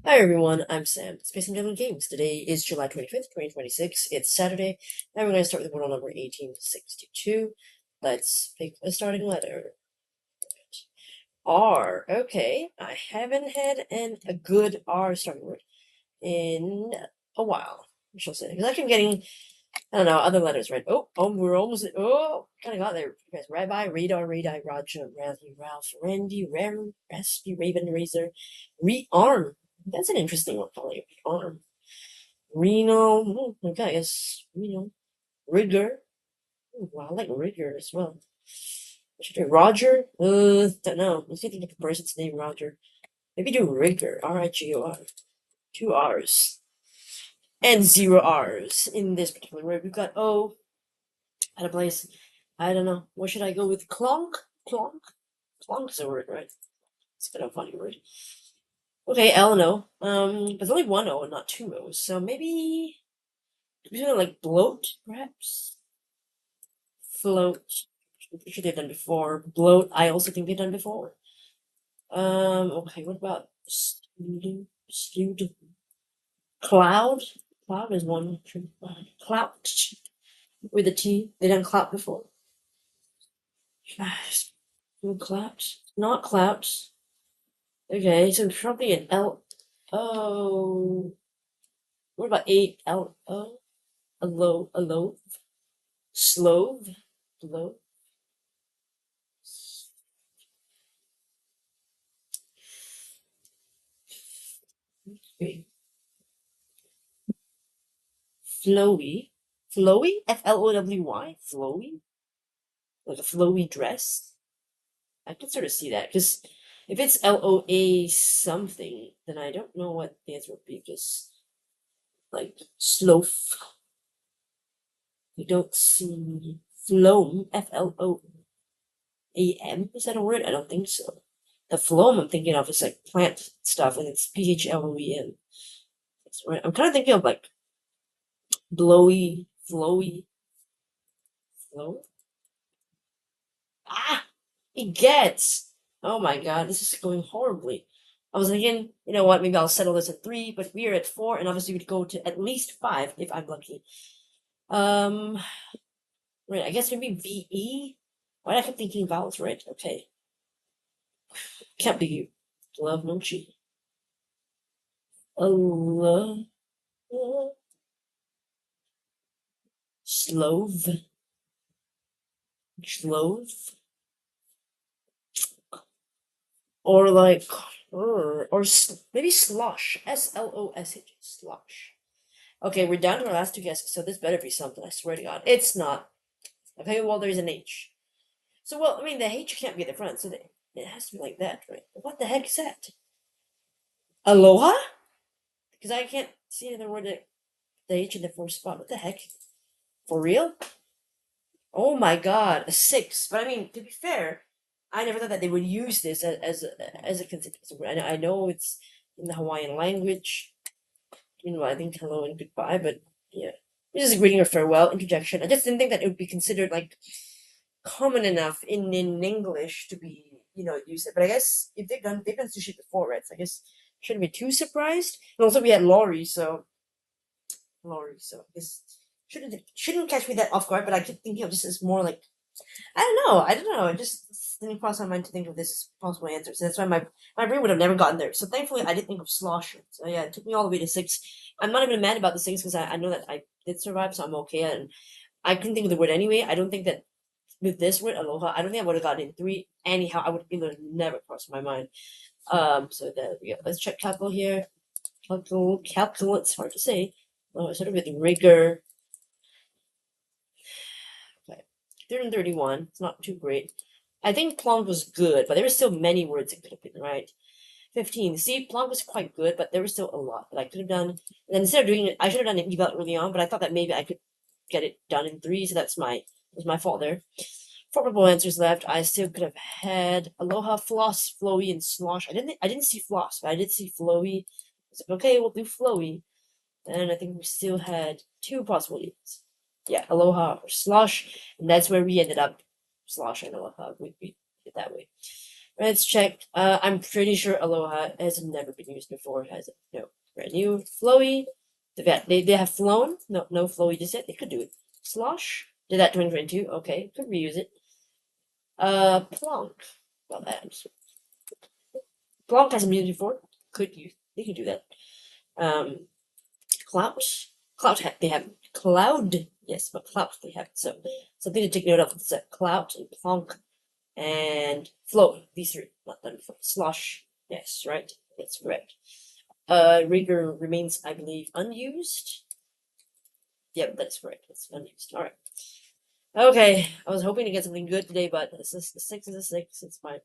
Hi everyone, I'm Sam. Space and Gentleman Games. Today is July 25th, 2026. It's Saturday, and we're going to start with Wordle number 1862. Let's pick a starting letter. R. Okay, I haven't had a good R starting word in a while, I shall say. Because I keep getting, I don't know, other letters right. We're almost, kind of got there. You guys, Rabbi, Radar, Radii, Roger, Radley, Ralph, Randy, Rare, Rescue, Raven, Razor, Rearm. That's an interesting one, probably. Rearm. Reno. Okay, I guess Reno. Rigger. Wow, I like Rigger as well. What should I do? Roger? Don't know. Let's see if I think of the person's name, Roger. Maybe do Rigger. R-I-G-O-R. 2 R's. And 0 R's in this particular word. We've got O at a place. I don't know. What should I go with? Clonk? Clonk? Clonk is a word, right? It's kind of a funny word. Okay, L and O. But there's only one O and not two O's. So maybe like bloat, perhaps? Float. Which they've done before. Bloat, I also think they've done before. Okay, what about stewed? Cloud? Cloud is one. Clout. With a T. They done clout before. Clout. Not clout. Okay, so probably an L. Oh. What about A L O? A loaf. Slove. Loaf. Flowy. Flowy? Flowy? Flowy? Like a flowy dress? I can sort of see that, because if it's LOA something, then I don't know what the answer would be, because, like, sloth. You don't see phloem, F-L-O-A-M. Is that a word? I don't think so. The phloem I'm thinking of is, like, plant stuff, and it's P-H-L-O-E-M. That's right. I'm kind of thinking of, like, blowy, flowy, flow? Ah! It gets! Oh my god, this is going horribly. I was thinking, you know what, maybe I'll settle this at 3, but we are at 4, and obviously we'd go to at least 5 if I'm lucky. Right, I guess maybe V-E? Why did I keep thinking vowels, right? Okay. Can't be love, no she. Love. Slove. Slove. Or like, or maybe slosh. S-L-O-S-H. Slosh. Okay, we're down to our last two guesses, so this better be something, I swear to God. It's not. Okay, well, there's an H. So, well, I mean, the H can't be at the front, so it has to be like that, right? What the heck is that? Aloha? Because I can't see another word that the H in the fourth spot. What the heck? For real? Oh my god, a 6. But I mean, to be fair, I never thought that they would use this as a continuous word. I know it's in the Hawaiian language. Meanwhile, I think hello and goodbye, but yeah. This is a greeting or farewell, interjection. I just didn't think that it would be considered like common enough in English to be, used. But I guess if they've done sushi before, right? So I guess shouldn't be too surprised. And also we had Laurie, so I guess shouldn't catch me that off guard. But I keep thinking of this as more like I don't know. It just didn't cross my mind to think of this as possible answers. So that's why my brain would have never gotten there. So thankfully, I didn't think of slosh. So yeah, it took me all the way to 6. I'm not even mad about the 6 because I know that I did survive, so I'm okay. And I couldn't think of the word anyway. I don't think that with this word, aloha, I don't think I would have gotten in 3 anyhow. I would either never crossed my mind. So there we go. Let's check calcul here. Calcul, it's hard to say. Oh, sort of with rigor. 331. It's not too great. I think Plonk was good, but there were still many words it could have been, right? 15. See, Plonk was quite good, but there was still a lot that I could have done. And then instead of doing it, I should have done an eval early on, but I thought that maybe I could get it done in 3, so that was my fault there. 4 probable answers left. I still could have had aloha, floss, flowy, and slosh. I didn't see floss, but I did see flowy. I was like, okay, we'll do flowy. And I think we still had 2 possibilities. Yeah, aloha or slosh, and that's where we ended up. Slosh and aloha, we did that way. Let's check. I'm pretty sure Aloha has never been used before, has it? No. Brand new. Flowy. They have flown. No flowy just yet. They could do it. Slosh. Did that 2022. Okay. Could reuse it. Plonk. Well, that. Plonk hasn't been used before. Could use. They could do that. Clout. They have cloud. Yes, but clout they have. So something to take note of is that clout and plonk and flow. These three, not done before. Slosh. Yes, right. That's correct. Rigor remains, I believe, unused. Yep, that's correct. It's unused. All right. Okay, I was hoping to get something good today, but the 6 is a 6. It's fine.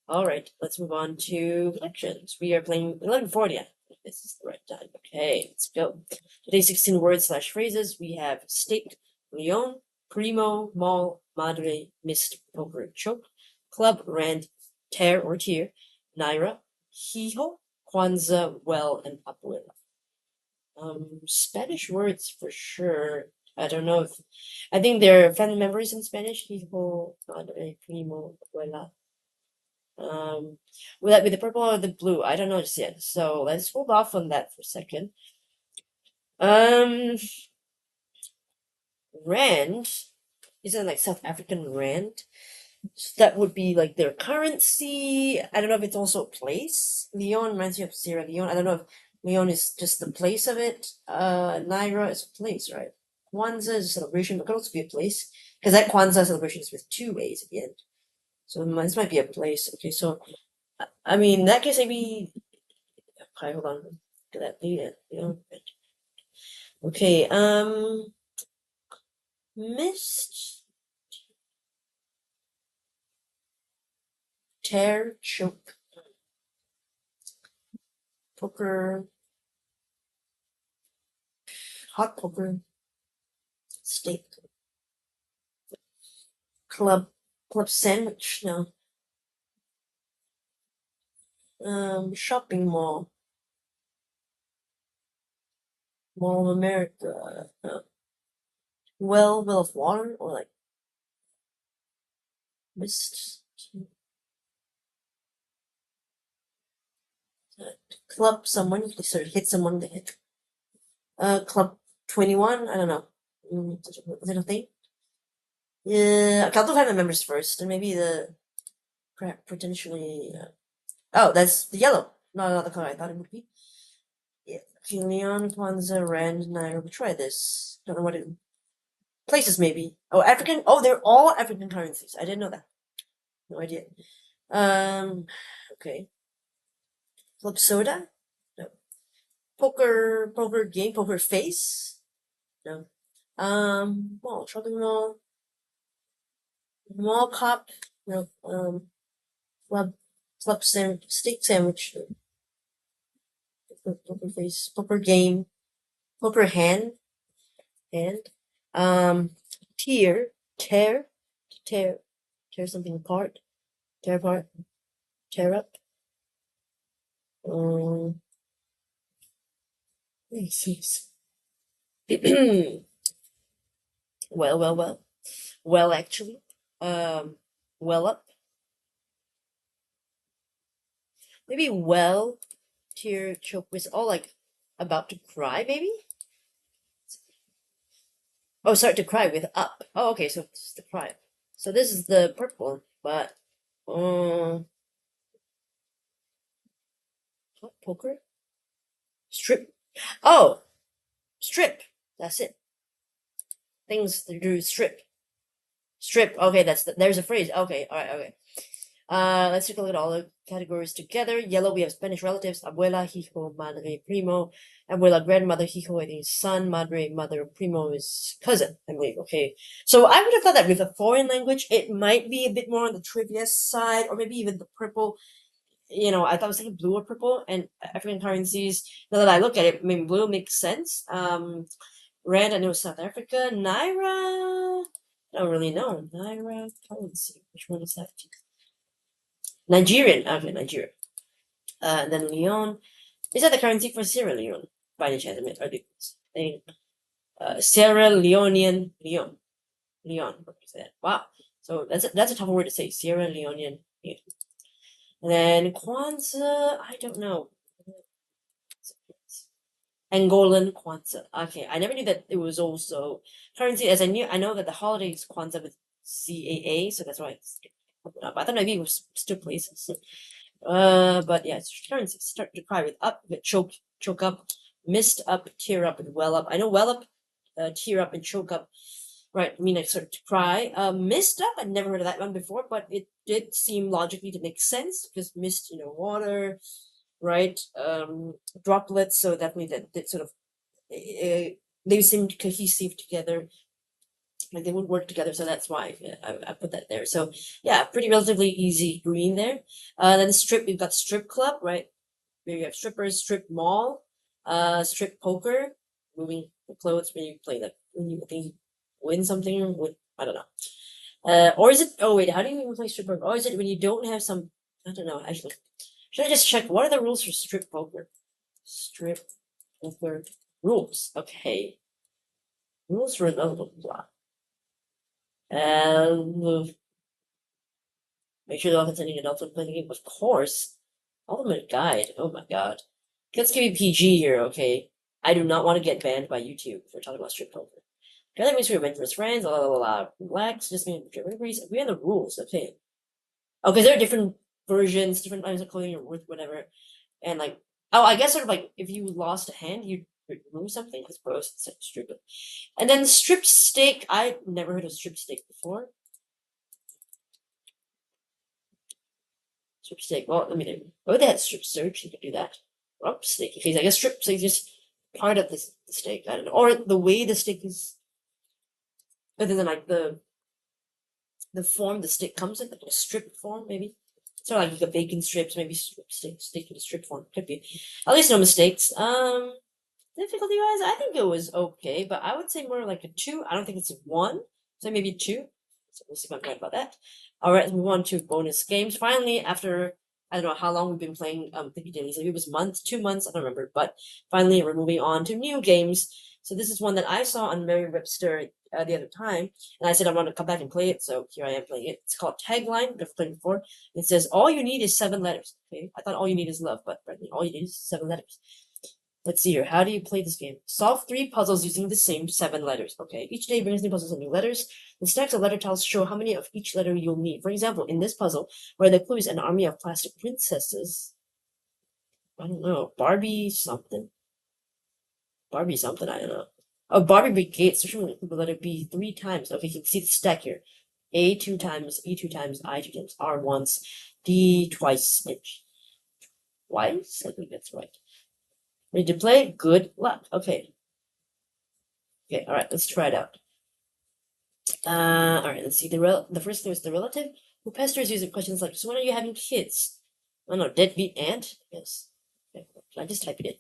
All right, let's move on to collections. We are playing 1140. This is the right time. Okay, let's go. Today's 16 words / phrases. We have steak, leon, primo, mall, madre, mist, poker, choke, club, rand, tear or tear, naira, hijo, Kwanzaa, well, and abuela. Spanish words for sure. I don't know if I think they're family members in Spanish. Hijo, madre, primo, abuela. Will that be the purple or the blue? I don't know just yet. So let's hold off on that for a second. Rand. Is it like South African rand? So that would be like their currency. I don't know if it's also a place. Leon reminds me of Sierra Leone. I don't know if Leon is just the place of it. Naira is a place, right? Kwanzaa is a celebration, but it could also be a place. Because that Kwanzaa celebration is with 2 A's at the end. So this might be a place. Okay, so I mean, in that case, maybe. Okay, hold on. Look at that. Leon. Okay, mist, tear, choke, poker, hot poker, steak, club sandwich, no. Shopping mall, Mall of America, well of water, or like mist, club someone, they sort of hit someone, they hit, club 21, I don't know, is it a thing? Yeah, okay, I'll do family members first, and maybe the, potentially, oh, that's the yellow, not the color I thought it would be. Yeah, Leon, Kwanzaa, Rand, Naira. We'll try this. Don't know what it. Places maybe. Oh, African. Oh, they're all African currencies. I didn't know that. No idea. Okay. Club soda. No. Poker game. Poker face. No. Mall. Shopping mall. Mall cop. No. Club. Steak sandwich. Poker face. Poker game. Poker hand. Tear. Tear. Tear something apart. Tear apart. Tear up. Yes. Well, actually. Well up. Maybe well, tear, choke was all like about to cry, maybe? Oh, start to cry with up. Oh, okay, so it's the cry. So this is the purple, but hot poker? Strip. Oh, strip. That's it. Things to do strip. Strip. Okay, there's a phrase. Okay, all right, okay. Let's take a look at all the categories together. Yellow, we have Spanish relatives, abuela, hijo, madre, primo. Abuela, grandmother, hijo, I think son, madre, mother, primo is cousin, I believe. Okay. So I would have thought that with a foreign language, it might be a bit more on the trivia side, or maybe even the purple. I thought it was like blue or purple, and African currencies. Now that I look at it, I mean, blue makes sense. Rand, I know South Africa. Naira, I don't really know. Naira currency. Which one is that? Nigerian. Okay, Nigeria. Then Leon. Is that the currency for Sierra Leone? By any chance, are they Sierra Leonean Leon. Leon. What is that? Wow. So that's a tough word to say. Sierra Leonean Leon. And then Kwanzaa, I don't know. Angolan Kwanzaa. Okay, I never knew that it was also currency. As I know that the holiday is Kwanzaa with CAA, so that's why it's up. I thought maybe it was still places. But yeah, it's currency. Start to cry with up, with choke up, mist up, tear up, and well up. I know well up, tear up, and choke up. Right, I mean, I start to cry. Mist up, I'd never heard of that one before, but it did seem logically to make sense because mist, water, right? Droplets, so definitely that sort of they seemed cohesive together, like they would work together, so that's why I put that there. So yeah, pretty relatively easy green there. Then strip, we've got strip club, right? Where you have strippers, strip mall, strip poker, moving the clothes when you play that when you think you win something with I don't know. Or is it? Oh wait, how do you even play strip poker? Or is it when you don't have some? I don't know. Actually, should I just check what are the rules for strip poker? Strip poker rules. Okay, rules for another blah. And make sure the offense ending adults when playing the game. Of course. Ultimate guide. Oh my god. Let's give you PG here, okay? I do not want to get banned by YouTube for talking about strip poker. That makes me adventurous friends, blah blah blah blah. Relax, just mean we have the rules, okay. Oh, because there are different versions, different items of clothing are worth whatever. And like I guess sort of like if you lost a hand, you'd remove something. That's gross, it's like stupid. And then strip steak, I've never heard of strip steak before. Strip steak. Well, let me do. Oh, they had strip search. You could do that. Rump steak. Okay, I guess strip steak is just part of the steak. I don't know, or the way the steak is, other than like the form the steak comes in, like a strip form, maybe. So like the bacon strips, maybe steak in a strip form. Could be. At least no mistakes. Difficulty wise, I think it was okay, but I would say more like a 2. I don't think it's a 1. So maybe a 2. So we'll see if I'm right about that. All right, let's move on to bonus games. Finally, after I don't know how long we've been playing Thinky Dailies, maybe it was months, 2 months, I don't remember, but finally we're moving on to new games. So this is one that I saw on Merriam-Webster the other time, and I said I want to come back and play it, so here I am playing it. It's called Tagline. I've played it before. It says all you need is 7 letters. Okay, I thought all you need is love, but apparently all you need is 7 letters. Let's see here. How do you play this game? Solve 3 puzzles using the same 7 letters. Okay. Each day brings new puzzles and new letters. The stacks of letter tiles show how many of each letter you'll need. For example, in this puzzle, where the clue is an army of plastic princesses. I don't know. Barbie something. Barbie something. I don't know. Oh, Barbie Brigade. So should the letter B 3 times. Okay, you can see the stack here. A 2 times, E 2 times, I 2 times, R once, D twice, H twice. I think that's right. Ready to play? Good luck. Okay. Okay, alright, let's try it out. Alright, let's see. The first thing is the relative who pesters using questions like, so when are you having kids? Oh no, deadbeat aunt? Yes. Okay, I just type it in.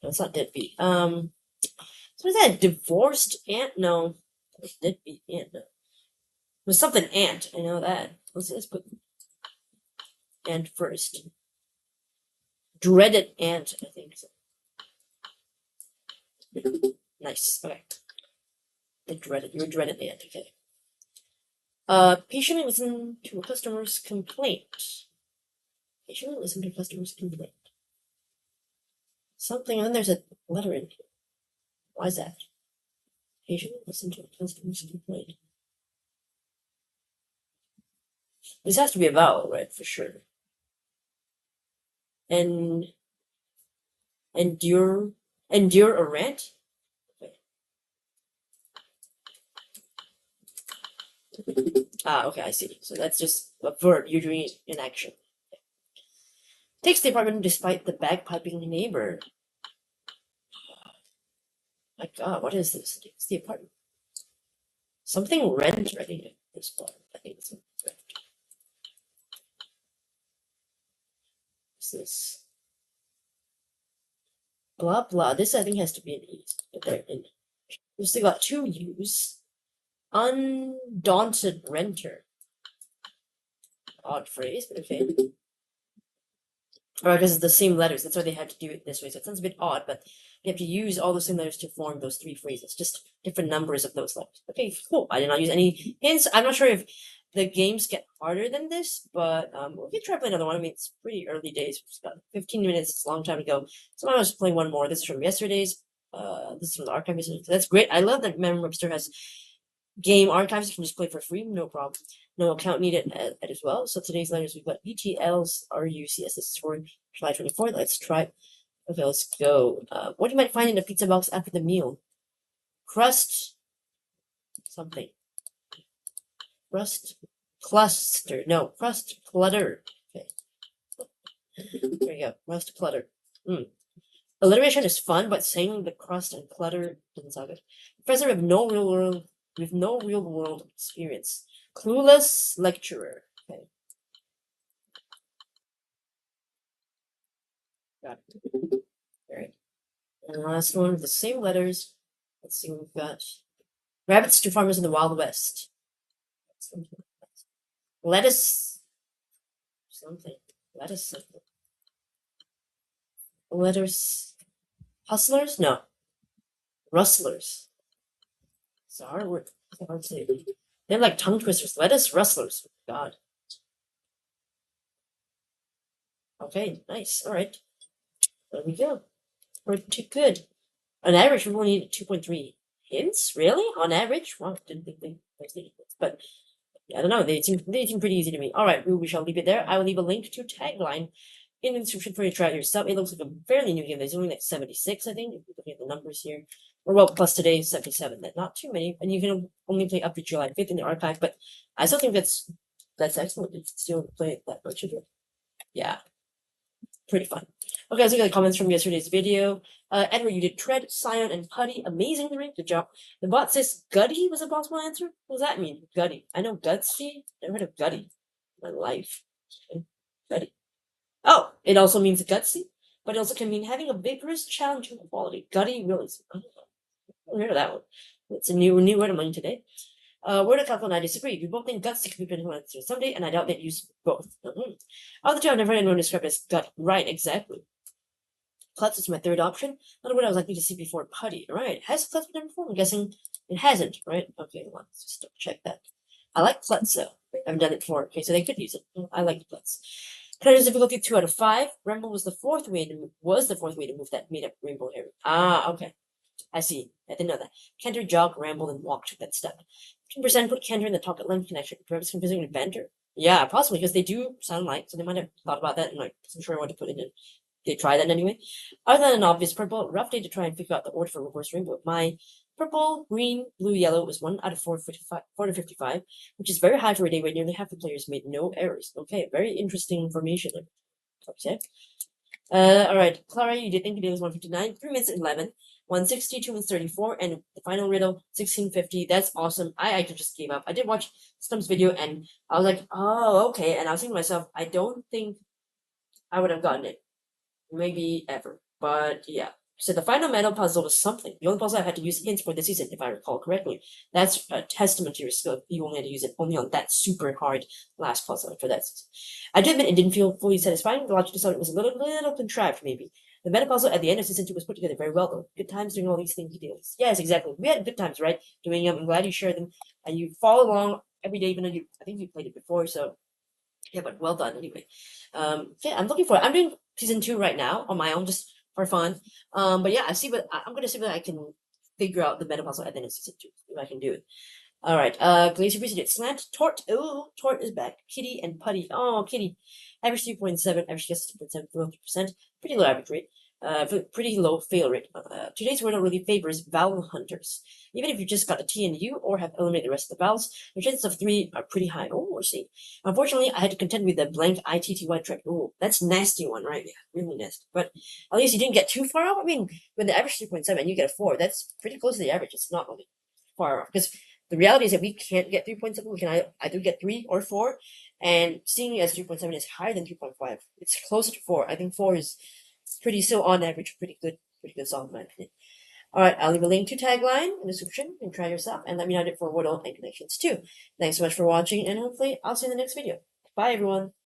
No, it's not deadbeat. So is that divorced aunt? No. Deadbeat aunt, no. It was something aunt, I know that. Let's put aunt first. Dreaded aunt, I think. So. Nice. Okay. You're dreaded aunt, okay. Patiently listen to a customer's complaint. Patiently listen to a customer's complaint. Something, and then there's a letter in here. Why is that? Patiently listen to a customer's complaint. This has to be a vowel, right? For sure. And endure a rant? Ah, okay, I see. So that's just a verb. You're doing it in action. Takes the apartment despite the bagpiping neighbor. My God, what is this? Takes the apartment. Something rent, I think. This part. I think it's rent. What's this? Blah blah. This I think has to be an E. But they're in. We've still got 2 U's. Undaunted renter. Odd phrase, but okay. Or because it's the same letters, that's why they had to do it this way. So it sounds a bit odd, but you have to use all the same letters to form those 3 phrases, just different numbers of those letters. Okay, cool. I did not use any hints. I'm not sure if the games get harder than this, but we can try playing another one. I mean, it's pretty early days. It's got 15 minutes. It's a long time ago. So I was playing one more. This is from yesterday's. This is from the archive. So that's great. I love that Merriam-Webster has game archives. You can just play for free, no problem. No account needed as well. So today's letters we've got ETLs, RUCS. This is for July 24th. Let's try. Okay, let's go. What you might find in the pizza box after the meal? Crust. Something. Crust. Cluster. No, crust clutter. Okay. There you go. Crust clutter. Alliteration is fun, but saying the crust and clutter doesn't sound good. Professor with no real world experience. Clueless lecturer. Okay. Got it. Alright. And the last one with the same letters. Let's see what we've got. Rabbits to farmers in the Wild West. Lettuce. Something. Lettuce something. Letters. Hustlers? No. Rustlers. It's a hard word. It's a hard to say. They're like tongue twisters. Lettuce rustlers. God. Okay, nice. Alright. There we go. Pretty good. On average, we only need 2.3 hints? Really? On average? Wow, didn't think they needed hints. But I don't know. They seem pretty easy to me. Alright, we shall leave it there. I will leave a link to Tagline in the description for you to try it yourself. It looks like a fairly new game. There's only like 76, I think, if you're looking at the numbers here. Or well, plus today, 77. That's not too many. And you can only play up to July 5th in the archive, but I still think that's excellent. You can still play it that much of it. Yeah. Pretty fun. Okay, let's look at the comments from yesterday's video. Edward, you did Tread, Scion, and Putty. Amazing, good job. The bot says Gutty was a possible answer. What does that mean? Gutty. I know Gutsy. Never heard of Gutty in my life. Okay. Gutty. Oh, it also means gutsy, but it also can mean having a vigorous, challenging quality. Gutty really. I don't heard of that one. It's a new word of mine today. Word of Couple and I disagree. We both think gutsy could be an answer someday, and I doubt they'd use both. Of the two, I've never heard anyone described as gut. Right, exactly. Klutz is my third option. Not a word I was likely to see before Putty. Right. Has Klutz been done before? I'm guessing it hasn't, right? Okay, let's just check that. I like Klutz though. I haven't done it before. Okay, so they could use it. I like Klutz. Colors difficulty 2 out of 5. Ramble was the fourth way to move that made up rainbow area. Ah, okay. I see. I didn't know that. Cantor jogged, rambled, and walked that step. 15% put Cantor in the talk at length connection. Perhaps confusing with Bender. Yeah, possibly, because they do sound like, so they might have thought about that and like, I'm sure I want to put it in. They try that anyway. Other than an obvious purple, rough day to try and figure out the order for reverse rainbow. My purple, green, blue, yellow was 1 out of 4 to 55, which is very high for a day where nearly half the players made no errors. Okay, very interesting information. Okay. Alright, Clara, you did think today was 159, 3 minutes 11, 160, 2 minutes 34, and the final riddle, 1650. That's awesome. I just gave up. I did watch Stump's video and I was like, oh, okay. And I was thinking to myself, I don't think I would have gotten it. Maybe ever. But yeah. So the final metal puzzle was something. The only puzzle I had to use hints for this season, if I recall correctly. That's a testament to your skill. You only had to use it only on that super hard last puzzle for that season. I do admit it didn't feel fully satisfying. The logic decided it was a little contrived, maybe. The meta puzzle at the end of season 2 was put together very well, though. Good times doing all these things you deals. Yes, exactly. We had good times, right? Doing them. I'm glad you shared them. And you follow along every day, even though I think you played it before, so yeah, but well done anyway. Yeah, I'm looking for it. I'm doing season 2 right now on my own, just for fun. But yeah, I'm gonna see what I can figure out the meta puzzle at the end of season 2. If I can do it. Alright, Glacier Breeze did Slant, Tort, oh, Tort is back. Kitty and Putty. Oh, Kitty. Average 3.7, average guess 2.7, pretty low average rate. Pretty low fail rate. Today's Wordle really favors vowel hunters. Even if you just got a T and U or have eliminated the rest of the vowels, your chances of 3 are pretty high. Oh, we'll see. Unfortunately, I had to contend with the blank ITTY trick. Oh, that's nasty one, right? Yeah, really nasty. But at least you didn't get too far off. I mean, when the average 3.7 and you get a 4, that's pretty close to the average. It's not really far off. Because the reality is that we can't get 3.7. We can either get 3 or 4. And seeing as 3.7 is higher than 3.5, it's closer to 4. I think 4 is pretty still on average, pretty good song in my opinion. Alright, I'll leave a link to Tagline in the description and try yourself and let me know it for Wordle and connections too. Thanks so much for watching and hopefully I'll see you in the next video. Bye everyone.